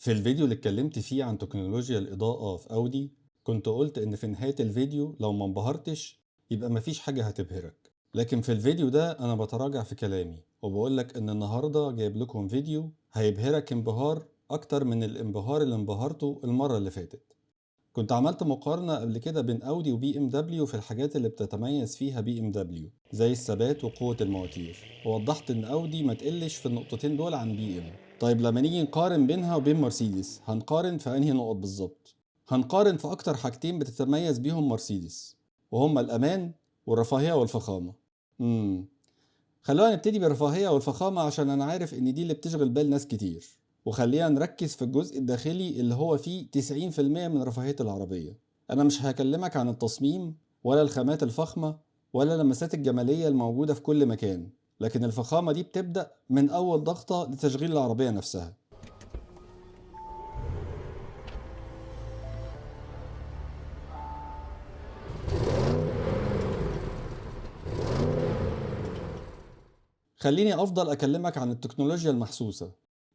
في الفيديو اللي اتكلمت فيه عن تكنولوجيا الإضاءة في أودي، كنت قلت إن في نهاية الفيديو لو ما انبهرتش يبقى مفيش حاجة هتبهرك. لكن في الفيديو ده أنا بتراجع في كلامي وبقولك إن النهاردة جايب لكم فيديو هيبهرك انبهار أكتر من الانبهار اللي انبهرته المرة اللي فاتت. كنت عملت مقارنة قبل كده بين أودي وبي ام دبليو في الحاجات اللي بتتميز فيها بي ام دبليو زي الثبات وقوة المواتير، ووضحت إن أودي ما تقلش في النقطتين دول عن بي ام. طيب لما نيجي نقارن بينها وبين مرسيدس هنقارن في أنهي نقط بالظبط؟ هنقارن في أكتر حاجتين بتتميز بيهم مرسيدس، وهما الأمان والرفاهية والفخامة. خلونا نبتدي بالرفاهية والفخامة عشان أنا عارف إن دي اللي بتشغل بال ناس كتير، وخلينا نركز في الجزء الداخلي اللي هو فيه 90% من رفاهية العربية. أنا مش هكلمك عن التصميم ولا الخامات الفخمة ولا اللمسات الجمالية الموجودة في كل مكان، لكن الفخامة دي بتبدأ من أول ضغطة لتشغيل العربية نفسها. خليني أفضل أكلمك عن التكنولوجيا المحسوسة.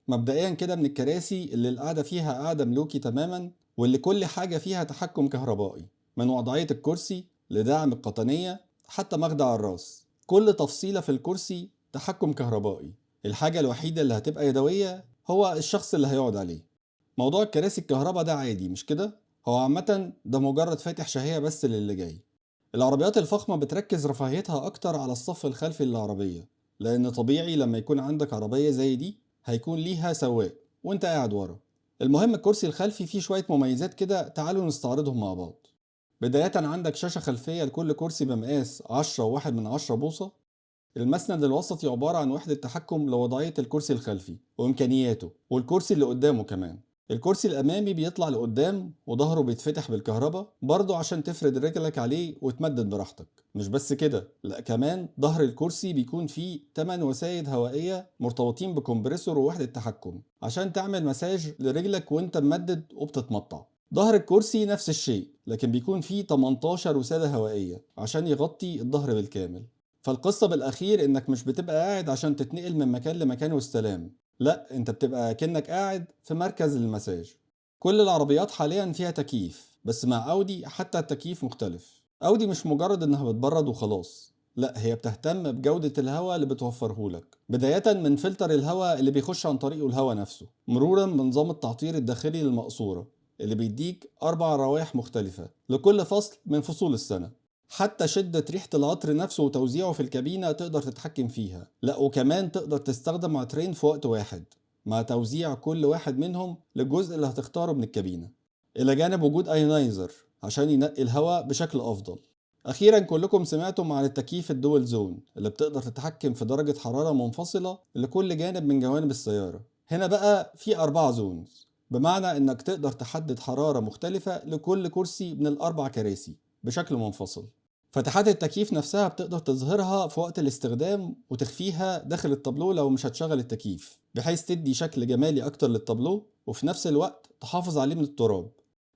مبدئيا كده من الكراسي اللي القعدة فيها قاعدة ملوكي تماما، واللي كل حاجة فيها تحكم كهربائي، من وضعية الكرسي لدعم القطنية حتى مخدع الراس. كل تفصيلة في الكرسي تحكم كهربائي. الحاجة الوحيدة اللي هتبقى يدوية هو الشخص اللي هيقعد عليه. موضوع الكراسي الكهرباء ده عادي مش كده؟ هو عامة ده مجرد فاتح شهية بس للي جاي. العربيات الفخمة بتركز رفاهيتها أكتر على الصف الخلفي للعربية، لأن طبيعي لما يكون عندك عربية زي دي هيكون ليها سواق وانت قاعد ورا. المهم الكرسي الخلفي فيه شوية مميزات كده، تعالوا نستعرضهم مع بعض. بداية عندك شاشة خلفية لكل كرسي بمقاس 10.1 بوصة. المسند الوسطي عبارة عن وحدة تحكم لوضعية الكرسي الخلفي وإمكانياته، والكرسي اللي قدامه كمان. الكرسي الأمامي بيطلع لقدام وظهره بيتفتح بالكهرباء برضه عشان تفرد رجلك عليه وتمدد براحتك. مش بس كده، لا كمان ظهر الكرسي بيكون فيه 8 وسائد هوائية مرتبطين بكمبريسور ووحدة تحكم عشان تعمل مساج لرجلك وانت ممدد وبتتمطع. ظهر الكرسي نفس الشيء، لكن بيكون فيه 18 وسادة هوائية عشان يغطي الظهر بالكامل. فالقصة بالأخير إنك مش بتبقى قاعد عشان تتنقل من مكان لمكان واستلام، لأ أنت بتبقى كأنك قاعد في مركز للمساج. كل العربيات حاليا فيها تكييف، بس مع أودي حتى التكييف مختلف. أودي مش مجرد إنها بتبرد وخلاص، لأ هي بتهتم بجودة الهواء اللي بتوفرهولك، بداية من فلتر الهواء اللي بيخش عن طريقه الهواء نفسه، مرورا بنظام التعطير الداخلي للمقصورة اللي بيديك 4 روائح مختلفة لكل فصل من فصول السنة. حتى شدة ريحة العطر نفسه وتوزيعه في الكابينة تقدر تتحكم فيها، لا وكمان تقدر تستخدم عطرين في وقت واحد مع توزيع كل واحد منهم للجزء اللي هتختاره من الكابينة، إلى جانب وجود ايونايزر عشان ينقي الهواء بشكل أفضل. أخيرا كلكم سمعتم عن التكييف الدول زون اللي بتقدر تتحكم في درجة حرارة منفصلة لكل جانب من جوانب السيارة. هنا بقى في 4 زونز، بمعنى إنك تقدر تحدد حرارة مختلفة لكل كرسي من ال4 كراسي بشكل منفصل. فتحات التكييف نفسها بتقدر تظهرها في وقت الاستخدام وتخفيها داخل التابلو لو مش هتشغل التكييف، بحيث تدي شكل جمالي اكتر للتابلو وفي نفس الوقت تحافظ عليه من التراب.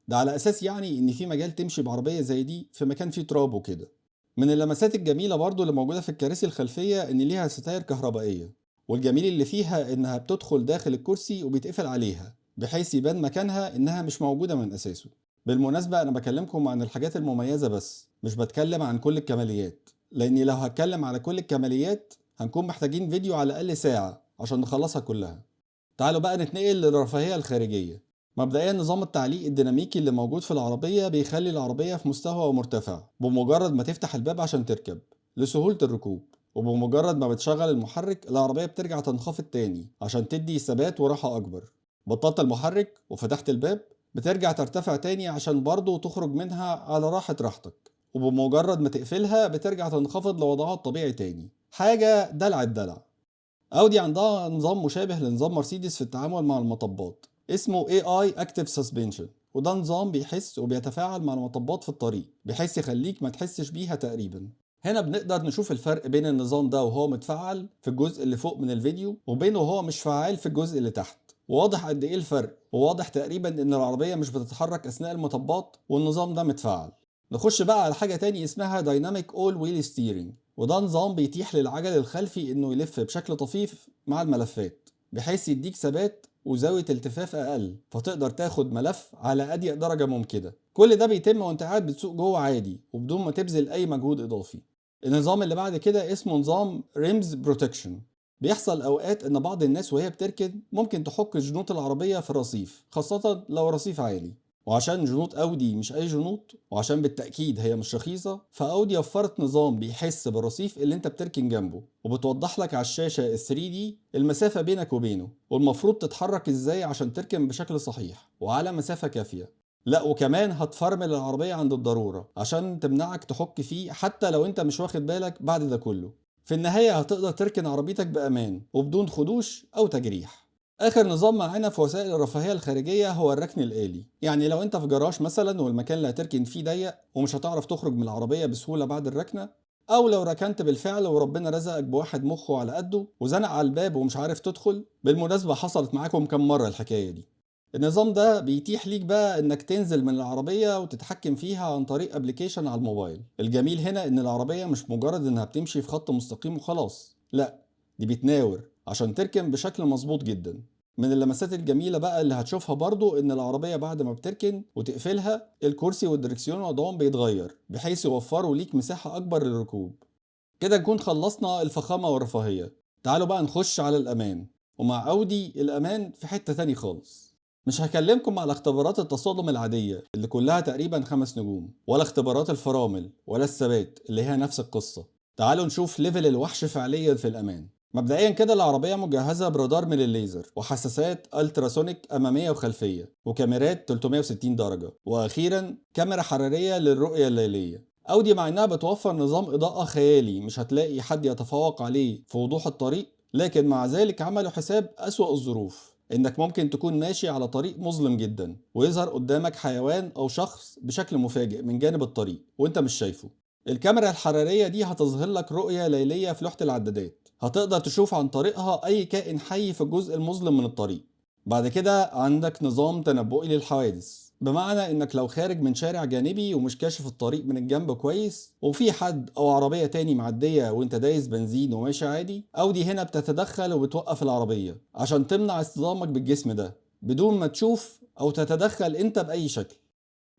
ده على اساس يعني ان في مجال تمشي بعربية زي دي في مكان فيه تراب وكده. من اللمسات الجميلة برضو اللي موجودة في الكراسي الخلفية ان ليها ستاير كهربائية، والجميل اللي فيها انها بتدخل داخل الكرسي وبيتقفل عليها بحيث يبان مكانها انها مش موجودة من اساسه. بالمناسبة أنا بكلمكم عن الحاجات المميزة بس مش بتكلم عن كل الكماليات، لأني لو هتكلم على كل الكماليات هنكون محتاجين فيديو على الأقل ساعة عشان نخلصها كلها. تعالوا بقى نتنقل للرفاهية الخارجية. مبدئيا نظام التعليق الديناميكي اللي موجود في العربية بيخلي العربية في مستوى مرتفع بمجرد ما تفتح الباب عشان تركب لسهولة الركوب، وبمجرد ما بتشغل المحرك العربية بترجع تنخفض تاني عشان تدي ثبات وراحة أكبر. بطلت المحرك وفتحت الباب بترجع ترتفع تاني عشان برضه تخرج منها على راحتك، وبمجرد ما تقفلها بترجع تنخفض لوضعها الطبيعي تاني. حاجة دلع الدلع. اودي عندها نظام مشابه لنظام مرسيدس في التعامل مع المطبات، اسمه AI Active Suspension، وده نظام بيحس وبيتفاعل مع المطبات في الطريق بحيث يخليك ما تحسش بيها تقريبا. هنا بنقدر نشوف الفرق بين النظام ده وهو متفعل في الجزء اللي فوق من الفيديو وبينه وهو مش فعال في الجزء اللي تحت، وواضح قد ايه الفرق، وواضح تقريبا ان العربية مش بتتحرك اثناء المطبات والنظام ده متفعل. نخش بقى على حاجة تاني اسمها Dynamic All Wheel Steering، وده نظام بيتيح للعجل الخلفي انه يلف بشكل طفيف مع الملفات بحيث يديك ثبات وزاوية التفاف أقل، فتقدر تاخد ملف على أضيق درجة ممكنة. كل ده بيتم وانت قاعد بتسوق جوه عادي وبدون ما تبذل أي مجهود إضافي. النظام اللي بعد كده اسمه نظام ريمز بروتكشن. بيحصل أوقات إن بعض الناس وهي بتركن ممكن تحك جنوط العربية في الرصيف، خاصة لو رصيف عالي. وعشان جنوط أودي مش أي جنوط، وعشان بالتأكيد هي مش رخيصة، فأودي وفرت نظام بيحس بالرصيف اللي انت بتركن جنبه، وبتوضح لك على الشاشة ال 3D المسافة بينك وبينه، والمفروض تتحرك ازاي عشان تركن بشكل صحيح وعلى مسافة كافية. لا وكمان هتفرمل العربية عند الضرورة عشان تمنعك تحك فيه حتى لو انت مش واخد بالك بعد ده كله. في النهاية هتقدر تركن عربيتك بأمان وبدون خدوش أو تجريح. آخر نظام معانا في وسائل الرفاهية الخارجية هو الركن الآلي. يعني لو انت في جراج مثلا والمكان اللي هتركن فيه ضيق ومش هتعرف تخرج من العربية بسهولة بعد الركنة، أو لو ركنت بالفعل وربنا رزقك بواحد مخه على قده وزنق على الباب ومش عارف تدخل. بالمناسبة حصلت معاكم كم مرة الحكاية دي. النظام ده بيتيح ليك بقى انك تنزل من العربية وتتحكم فيها عن طريق ابلكيشن على الموبايل. الجميل هنا ان العربية مش مجرد انها بتمشي في خط مستقيم وخلاص، لا، دي بتناور عشان تركن بشكل مظبوط جدا. من اللمسات الجميلة بقى اللي هتشوفها برضو ان العربية بعد ما بتركن وتقفلها الكرسي والدركسيون وضعهم بيتغير بحيث يوفروا ليك مساحة اكبر للركوب. كده نكون خلصنا الفخامة والرفاهية. تعالوا بقى نخش على الأمان. ومع أودي الأمان في حتة تاني خالص. مش هكلمكم على اختبارات التصادم العادية اللي كلها تقريبا 5 نجوم، ولا اختبارات الفرامل، ولا الثبات اللي هي نفس القصة. تعالوا نشوف ليفل الوحش فعليا في الأمان. مبدئيا كده العربية مجهزة برادار من الليزر وحساسات التراسونيك أمامية وخلفية وكاميرات 360 درجة، وأخيرا كاميرا حرارية للرؤية الليلية. أودي مع إنها بتوفر نظام إضاءة خيالي مش هتلاقي حد يتفوق عليه في وضوح الطريق، لكن مع ذلك عملوا حساب أسوأ الظروف، إنك ممكن تكون ماشي على طريق مظلم جدا ويظهر قدامك حيوان أو شخص بشكل مفاجئ من جانب الطريق وإنت مش شايفه. الكاميرا الحرارية دي هتظهر لك رؤية ليلية في لوحة العدادات، هتقدر تشوف عن طريقها أي كائن حي في الجزء المظلم من الطريق. بعد كده عندك نظام تنبؤي للحوادث، بمعنى انك لو خارج من شارع جانبي ومش كاشف الطريق من الجنب كويس وفي حد او عربية تاني معدية وانت دايس بنزين وماشي عادي، اودي هنا بتتدخل وبتوقف العربية عشان تمنع اصطدامك بالجسم ده بدون ما تشوف او تتدخل انت باي شكل.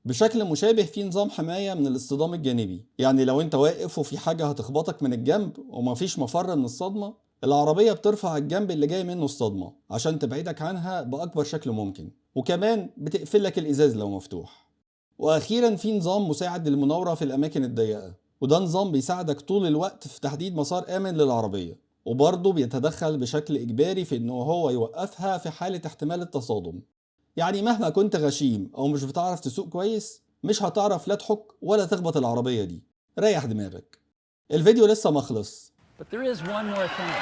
بشكل مشابه في نظام حماية من الاصطدام الجانبي، يعني لو انت واقف وفي حاجة هتخبطك من الجنب ومفيش مفر من الصدمة، العربية بترفع الجنب اللي جاي منه الصدمة عشان تبعدك عنها بأكبر شكل ممكن، وكمان بتقفل لك الإزاز لو مفتوح. وأخيرا في نظام مساعد للمناورة في الأماكن الضيقة، وده نظام بيساعدك طول الوقت في تحديد مسار آمن للعربية، وبرضه بيتدخل بشكل إجباري في إنه هو يوقفها في حالة احتمال التصادم. يعني مهما كنت غشيم او مش بتعرف تسوق كويس مش هتعرف لا تحك ولا تخبط العربية دي. ريح دماغك. الفيديو لسه ما خلص. But there is one more thing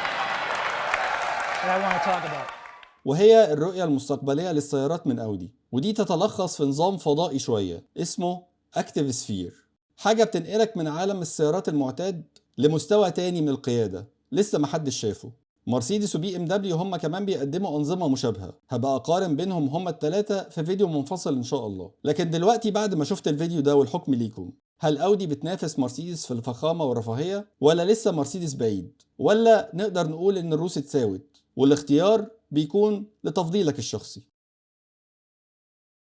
that I want to talk about. وهي الرؤية المستقبلية للسيارات من أودي، ودي تتلخص في نظام فضائي شوية اسمه أكتيف سفير. حاجة بتنقلك من عالم السيارات المعتاد لمستوى تاني من القيادة لسه محدش شافه. مرسيدس وبي ام دبليو هم كمان بيقدموا أنظمة مشابهة، هبقى أقارن بينهم هم التلاتة في فيديو منفصل إن شاء الله. لكن دلوقتي بعد ما شفت الفيديو ده والحكم ليكم، هل أودي بتنافس مرسيدس في الفخامة والرفاهية ولا لسه مرسيدس بعيد، ولا نقدر نقول إن الروس اتساوت والاختيار بيكون لتفضيلك الشخصي؟